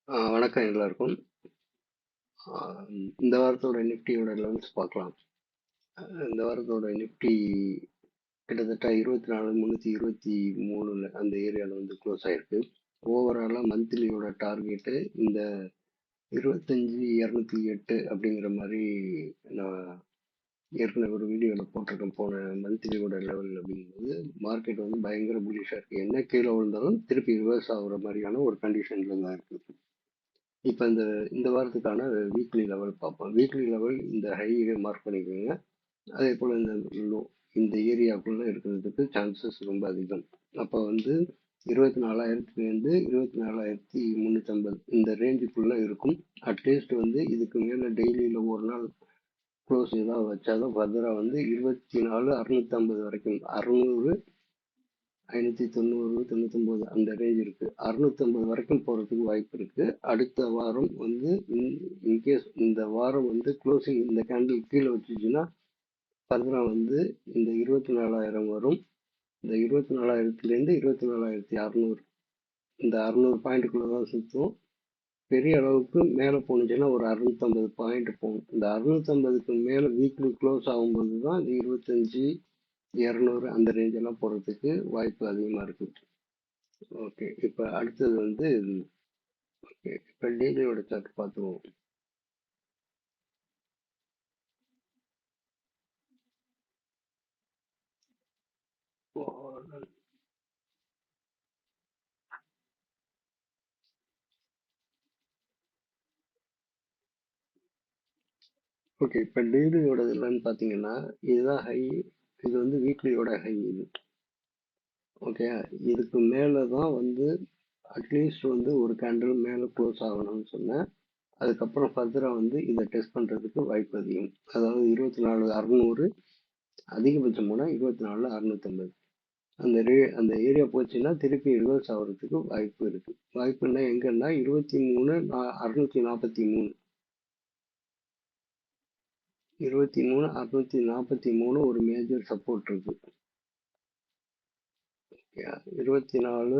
வணக்கம் எல்லாருக்கும். ஆ, இந்த வாரத்தோட நிஃப்டியோட லெவல்ஸ் பார்க்கலாம். இந்த வாரத்தோட நிஃப்டி கிட்டத்தட்ட 24,323 அந்த ஏரியாவில் வந்து க்ளோஸ் ஆயிருக்கு. ஓவராலாக மந்த்லியோட டார்கெட்டு இந்த 25,208 அப்படிங்கிற மாதிரி நான் ஏற்கனவே ஒரு வீடியோவில் போட்டிருக்கேன். போன மந்த்லியோட லெவல் அப்படிங்கும்போது மார்க்கெட் வந்து பயங்கர புல்லிஷாக இருக்குது. என்ன கீழே விழுந்தாலும் திருப்பி ரிவர்ஸ் ஆகுற மாதிரியான ஒரு கண்டிஷனில் தான் இருக்குது. இப்போ இந்த வாரத்துக்கான வீக்லி லெவல் பார்ப்போம். வீக்லி லெவல் இந்த ஹையை மார்க் பண்ணிக்கோங்க. அதே போல் இந்த லோ இந்த ஏரியாவுக்குள்ளே இருக்கிறதுக்கு சான்சஸ் ரொம்ப அதிகம். அப்போ வந்து 24,000 24,350 இந்த ரேஞ்சுக்குள்ளே இருக்கும். அட்லீஸ்ட் வந்து இதுக்கு மேலே டெய்லியில் ஒரு நாள் க்ளோஸ் ஏதாவது வச்சாலும் ஃபர்தராக வந்து 24,650 வரைக்கும் 600 590 99 அந்த ரேஞ்ச் இருக்கு. 650 வரைக்கும் போறதுக்கு வாய்ப்பு இருக்கு. அடுத்த வாரம் வந்து இன்கேஸ் இந்த வாரம் வந்து க்ளோசிங் இந்த கேண்டில் கீழே வச்சுச்சுன்னா ஃபர்தரா வந்து இந்த 24,000 வரும். இந்த 24,000 24,600 இந்த 600 பாயிண்ட்டுக்குள்ள தான் சுற்றும். பெரிய அளவுக்கு மேலே போணுச்சுன்னா ஒரு 650 பாயிண்ட் போகும். இந்த 650க்கு மேலே வீக்லி க்ளோஸ் ஆகும்போது தான் இந்த 25 200 அந்த ரேஞ்ச் எல்லாம் போகிறதுக்கு வாய்ப்பு அதிகமாக இருக்குது. ஓகே, இப்போ அடுத்தது வந்து ஓகே இப்போ டெய்லியோட சார்ட் பார்த்துருவோம். ஓகே, இப்போ டெய்லியோட இல்லைன்னு பார்த்தீங்கன்னா இதுதான் ஹை. இது வந்து வீக்லியோட ஹை இது. ஓகே, இதுக்கு மேலே தான் வந்து அட்லீஸ்ட் வந்து ஒரு கேண்டில் மேலே க்ளோஸ் ஆகணும்னு சொன்னேன். அதுக்கப்புறம் ஃபர்தராக வந்து இதை டெஸ்ட் பண்ணுறதுக்கு வாய்ப்பு அதிகம். அதாவது 24,600 அதிகபட்சம் போனால் 24,650 அந்த ஏரியா போச்சுன்னா திருப்பி ரிவர்ஸ் ஆகிறதுக்கு வாய்ப்பு இருக்கு. வாய்ப்புன்னா எங்கன்னா 23,643 23,643 ஒரு மேஜர் சப்போர்ட் இருக்கு. 24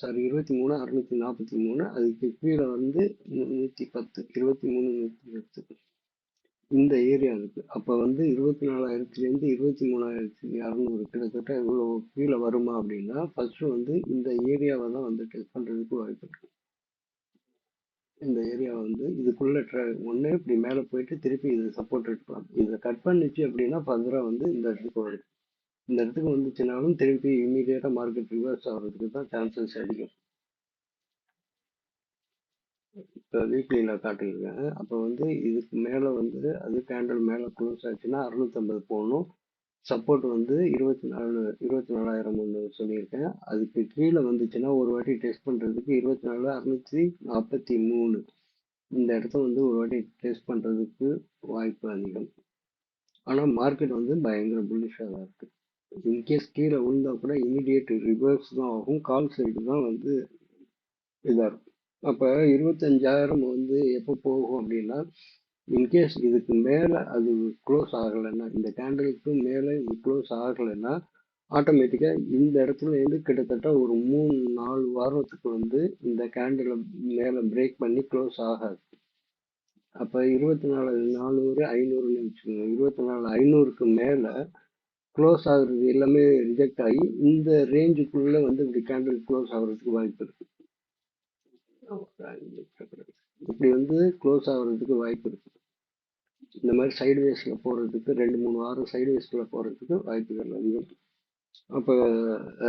சாரி 23,643 அதுக்கு கீழே வந்து 110 23,110 இந்த ஏரியா இருக்கு. அப்ப வந்து 24,000 23,600 கிட்டத்தட்ட இவ்வளவு கீழே வருமா அப்படின்னா ஃபர்ஸ்ட் வந்து இந்த ஏரியாவை தான் வந்து டெஸ்ட் பண்றதுக்கு வாய்ப்பு இருக்கு. இந்த ஏரியா வந்து இதுக்குள்ள ஒன்னே இப்படி மேலே போயிட்டு திருப்பி இது சப்போர்ட் எடுக்கலாம். இதை கட் பண்ணிச்சு அப்படின்னா ஃபர்தரா வந்து இந்த இடத்துக்கு வரும். இந்த இடத்துக்கு வந்துச்சுனாலும் திருப்பி இமீடியட்டா மார்க்கெட் ரிவர்ஸ் ஆகிறதுக்கு தான் சான்சஸ் அதிகம். இப்போ வீக்லியில் காட்டியிருக்கேன். அப்போ வந்து இதுக்கு மேலே வந்து அது கேண்டில் மேலே க்ளோஸ் ஆச்சுன்னா 650 போகணும். சப்போர்ட் வந்து 24,000 ஒன்று சொல்லியிருக்கேன். அதுக்கு கீழே வந்துச்சுன்னா ஒரு வாட்டி டெஸ்ட் பண்ணுறதுக்கு 24,643 இந்த இடத்த வந்து ஒரு வாட்டி டெஸ்ட் பண்ணுறதுக்கு வாய்ப்பு அதிகம். ஆனால் மார்க்கெட் வந்து பயங்கர புல்லிஷாக தான் இருக்கு. இன்கேஸ் கீழே விழுந்தா கூட இமீடியட் ரிவர்ஸ் தான் ஆகும். கால் சைடு தான் வந்து இதாக இருக்கும். அப்போ 25,000 வந்து எப்போ போகும் அப்படின்னா இன்கேஸ் இதுக்கு மேலே அது க்ளோஸ் ஆகலைன்னா இந்த கேண்டலுக்கு மேலே இது க்ளோஸ் ஆகலைன்னா ஆட்டோமேட்டிக்காக இந்த இடத்துல இருந்து கிட்டத்தட்ட ஒரு 3-4 வாரத்துக்கு வந்து இந்த கேண்டிலை மேலே பிரேக் பண்ணி க்ளோஸ் ஆகாது. அப்போ 24,400 500ன்னு வச்சுக்கோங்க. 24,500க்கு மேலே க்ளோஸ் ஆகுறது எல்லாமே ரிஜெக்ட் ஆகி இந்த ரேஞ்சுக்குள்ளே வந்து இப்படி கேண்டில் க்ளோஸ் ஆகுறதுக்கு வாய்ப்பு இருக்கு. இப்படி வந்து க்ளோஸ் ஆகுறதுக்கு வாய்ப்பு இருக்கு. இந்த மாதிரி சைடுவேஸ்ல போறதுக்கு 2-3 வாரம் சைடுவேஸ்ல போறதுக்கு வாய்ப்புகள் அதிகம். அப்போ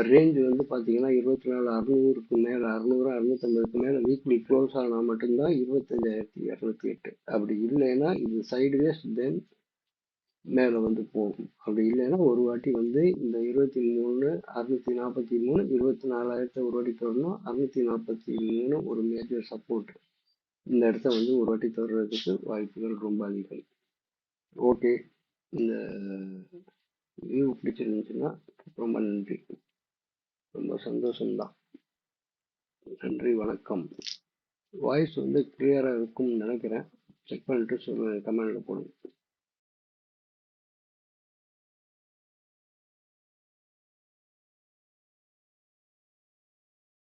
ரேஞ்ச் வந்து பார்த்தீங்கன்னா 24,600க்கு மேலே 600 650க்கு மேலே வீக்லி க்ளோஸ் ஆனால் மட்டும்தான் 25,208. அப்படி இல்லைன்னா இது சைடுவேஸ் தென் மேலே வந்து போகும். அப்படி இல்லைன்னா ஒரு வாட்டி வந்து இந்த 23,643 24,000 ஒரு வாட்டி தொடரணும். 643 ஒரு மேஜர் சப்போர்ட். இந்த இடத்த வந்து ஒரு வாட்டி தொடர்றதுக்கு வாய்ப்புகள் ரொம்ப அதிகம். ஓகே, இந்த வியூ பிடிச்சிருந்துச்சுன்னா ரொம்ப நன்றி. ரொம்ப சந்தோஷம்தான். நன்றி, வணக்கம். வாய்ஸ் வந்து கிளியராக இருக்கும்னு நினைக்கிறேன். செக் பண்ணிட்டு சொல்லுங்கள், கமெண்ட்ல போடுங்க.